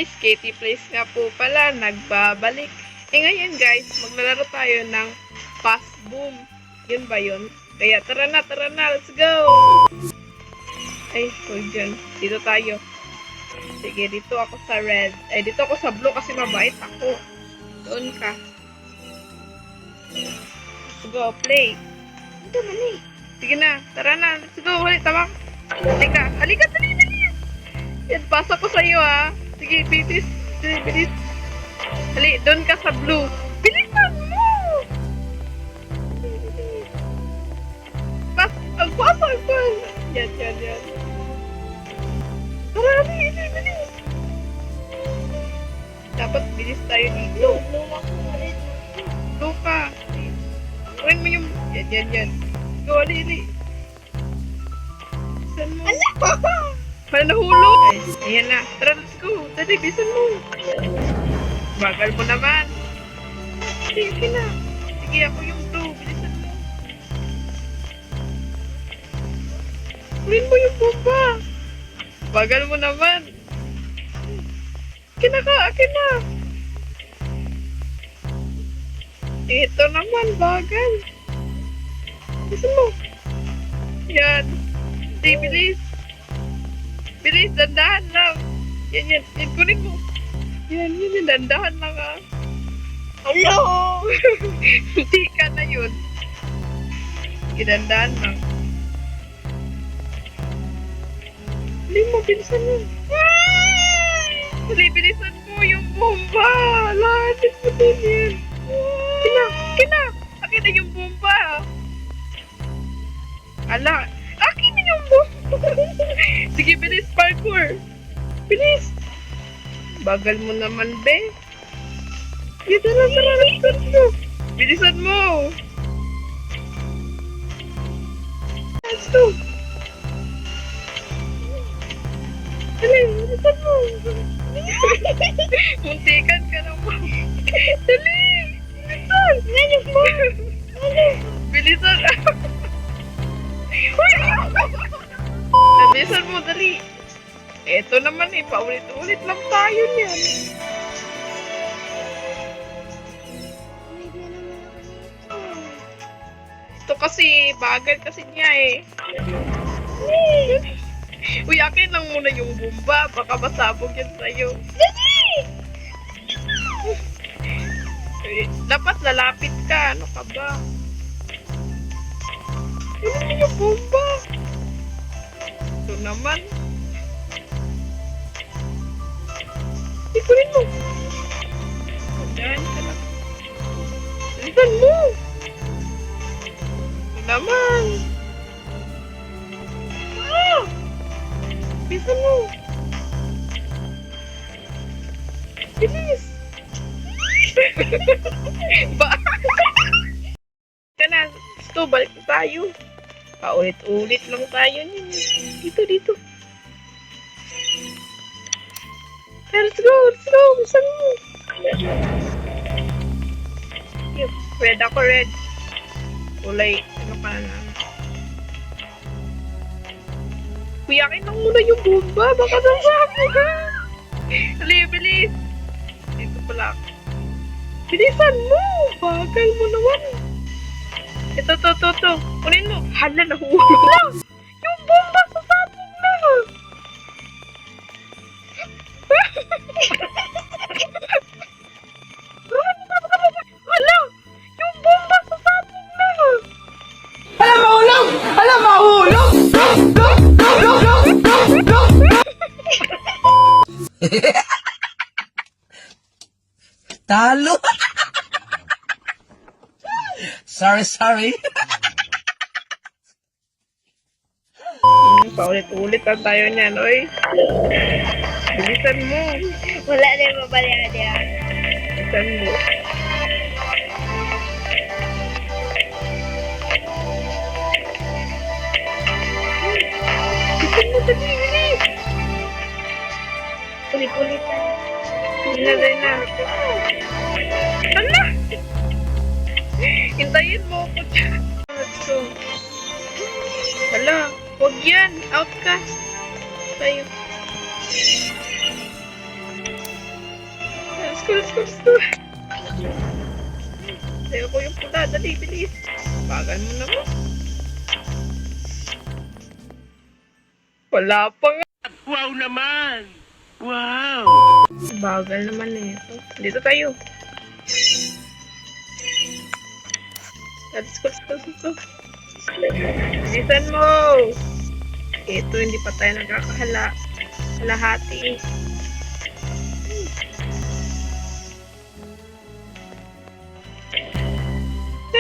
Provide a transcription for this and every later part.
guys, Katie Place nga po pala, nagbabalik. Ngayon guys, maglalaro tayo ng Pass Boom. Yun ba yun? Kaya tara na, let's go! Ay, huwag dyan. Dito tayo. Sige, dito ako sa red. Ay, dito ako sa blue kasi mabait ako. Doon ka. Let's go, play. Ito mali. Sige na, tara na, let's go. Tama. Halika, dali. Yan, pasa ko sa'yo ha. Sige, bilis. Hali, doon ka sa blue. Bilisan mo! Ang pasa. Yan. Tara, bilis. Dapat bilis tayo dito. Blue ka. Kunin mo yung... Yan. Go, ali. Bilisan mo. Para nahulog. Ayan na. Tara, let's go. Dali, bisan mo. Bagal mo naman. Sige na. Sige, ako yung blue. Bilisan mo. Kunin mo yung bomba. Bagal mo naman. Akin na. Ito naman, bagal. Bilisan mo. Yan. Hindi, bilis. Bilis, dandahan lang. Yan, kunin mo. Yan, dandahan lang ah. Hello! Hindi ka na yun. Dandahan lang. Hindi mo, bilisan mo. Bilisan mo yung bomba. Lahatin mo din yan. Kina. Akin na yung bomba. Ala, akin na yung bomba. Sige, bilis, parkour. Bilis. Bagal mo naman, be. Sige, tara. Bilisan mo. Let's go. Dali, bilisan mo. Muntikan ka naman. Dali. Bilisan. Bilisan mo, dali. Eto naman paulit-ulit lang tayo niyan. Ito kasi, bagal kasi niya eh. Uy, akin lang muna yung bomba. Baka masabog yan sa'yo. Dapat lalapit ka. Ano ka ba? Ano yung bomba? Ito naman. Ikunin mo. Dahan ka lang. Bilisan mo. Ito naman. Bilisan mo. Bilis. Ka na. Gusto, balik tayo. Paulit-ulit lang tayo niyan. Dito. Let's go. Bisan mo. Red ako, red. Kulay, ano ka na. Kuya, akin lang muna yung bomba. Baka nasabog ka. Hali, bilis. Dito pala ako. Bilisan mo. Bagal mo naman. Ito. Kunin mo. Hala, nahulog na. Yung bomba sasabog na. Hala, yung bomba sasabog na. Hala, mahulog. Talo. Sorry. Paulit-ulit lang tayo niyan, oy. Bilisan mo. Wala na yung mabalikan niya. Bilisan mo. Bilisan mo, dali. Ulit-ulit na. Hinalay na. Hala! Hintayin mo ako dyan. Let's go. Hala, huwag yan. Outcast. Tayo. Let's go, let's go, let's go. Sayo ko yung pula. Dali, bilis. Bagal mo naman. Wala pa nga. Wow naman! Wow! Bagal naman eh. Ito. Dito tayo. Let's go, let's go, let's go. Bilisan mo! Ito, hindi pa tayo nagkakahala. Kalahati.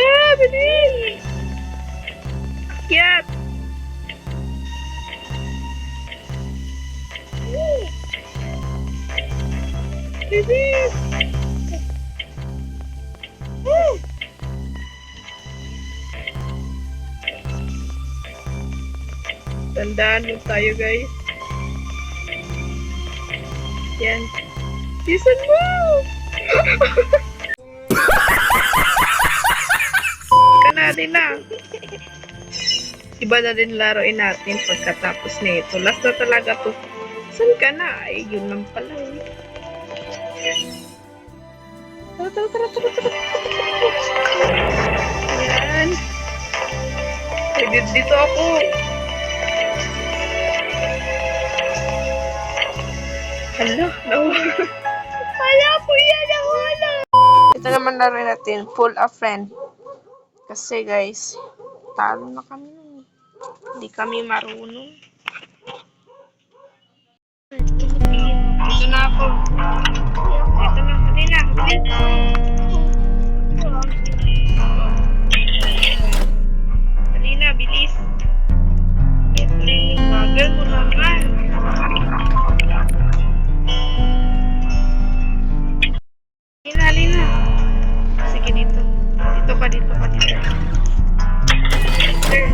Ah, bilis! Akyat! Bilis! Tandaan mo tayo, guys. Yan. Bilisan mo! Ka na din na. Iba na din laruin natin pagkatapos nito. Last na talaga to. Saan ka na? Ay, yun lang pala eh. Tara, tara, tara, tara, tara. Ayan. Ay, dito ako. Hala, nawala. Hala po yan, nawala. Ito naman laruin natin, pull a friend. Kasi guys, talo na kami nun. Hindi kami marunong. Ito na ako. Ito na, hali na, hali. Hali na, bilis. Ito, bagal mo naman. Hali na. Sige, dito. Dito ka, dito ka, dito. Sir.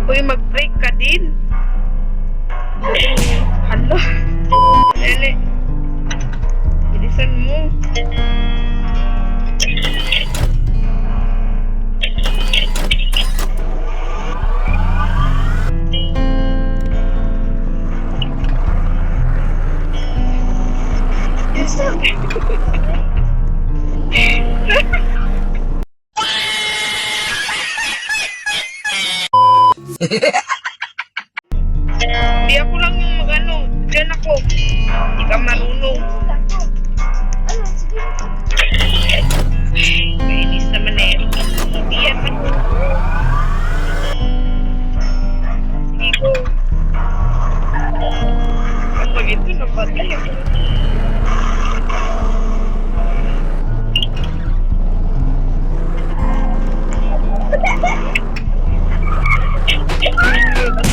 Uy, mag-break ka din. Hala. Lele. Bilisan mo. Hindi ako lang yung mag-ano. Diyan ako. Hindi ka marunong. Kainis naman eh. Hindi yan. Sige ko. Kapag ito napatay ako.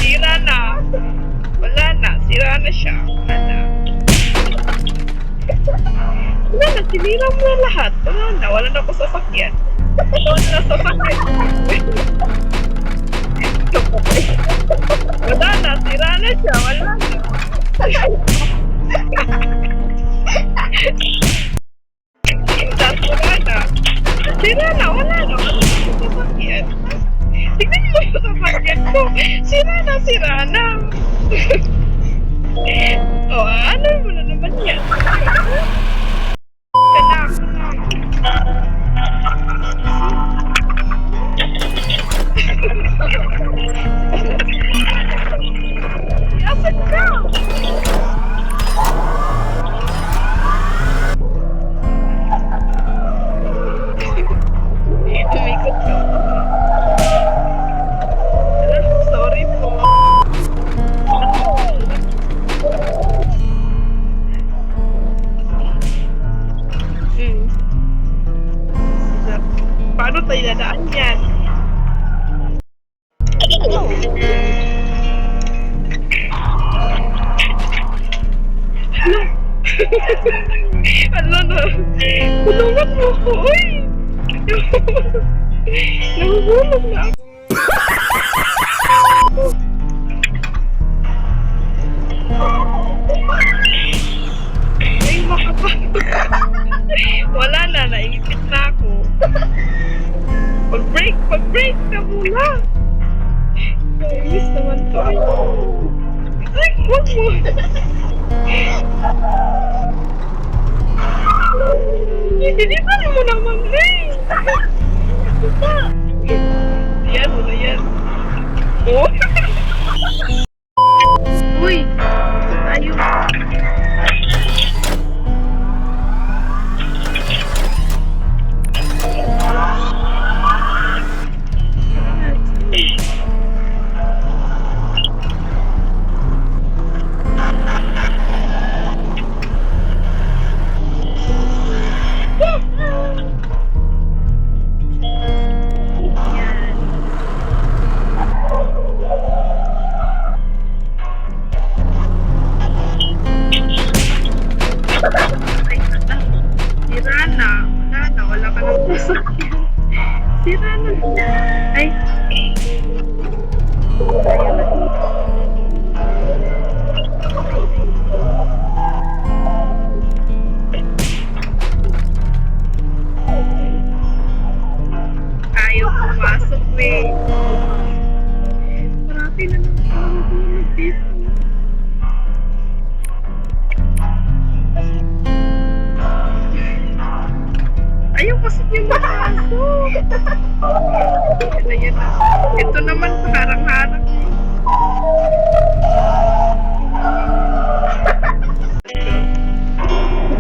Sira na. Wala na. Sira na siya. Wala na. Wala na. Sinira mo na lahat. Wala na. Wala na ako sasakyan. Wala na sasakyan. Wala na. Sira na siya. Wala na. Wala na. Sira na. Wala na. Wala na ako sasakyan. Tignan mo yung sasakyan ko. Sira na. O, ano mo na naman yan? Kana. Asan ka? Tumikot ka. Sorry po. Paano tayo dadaan yan? Ano na? Tulungan mo ko, uy! Nahulog na ako. Ay, makapag. Wala na, naipit na ako. Pag-break Break! Pag-break ka muna! Miss naman to. Ay, wag mo! Dinipan mo naman, Ray! Yan, wala yan. Oh! Uy! Tayo. Sira na. Wala na. Wala ka ng sasakyan. Sira na. Ay. Ayun na. Ayaw pumasok, eh. Marami na lang ako dito. Ayaw kasi yung masasok. Yan na. Ito naman harang-harang.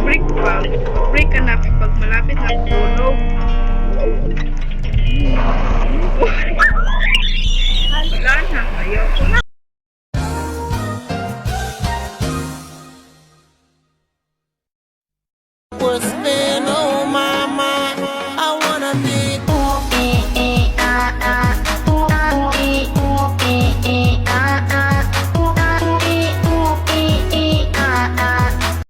Break pa. Break ka na kapag malapit na tulog.